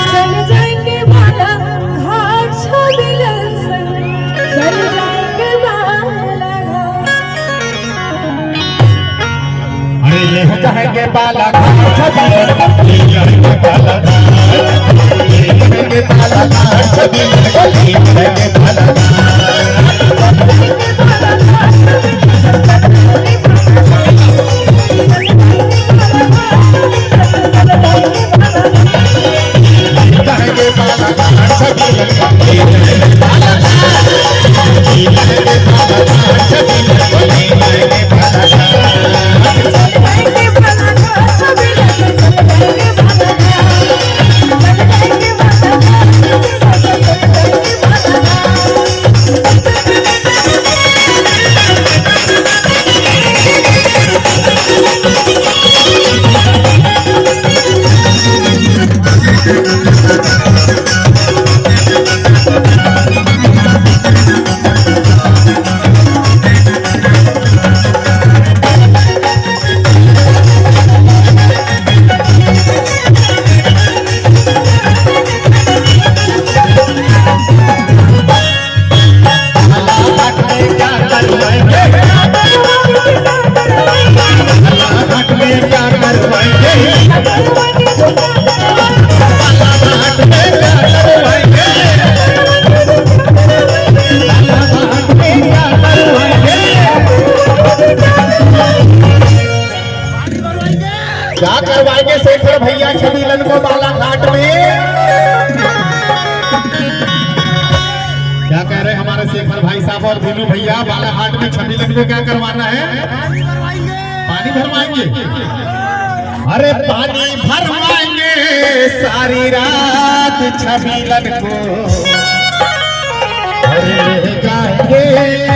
चल जाएंगे बाला घाट छबिलन संग, चल जाएंगे बाला घाट। अरे ले जाएंगे बाला घाट छबिलन, ले जाएंगे बाला घाट, ले जाएंगे बाला घाट छबिलन, ले जाएंगे बाला घाट। क्या करवाएंगे शेखर भैया छबिलन को बालाघाट में? क्या कह रहे हैं हमारे शेखर भाई साहब और धीनू भैया? बालाघाट में छबिलन को क्या करवाना है? पानी भरवाएंगे। अरे पानी भरवाएंगे सारी रात छबिलन को, अरे गाएंगे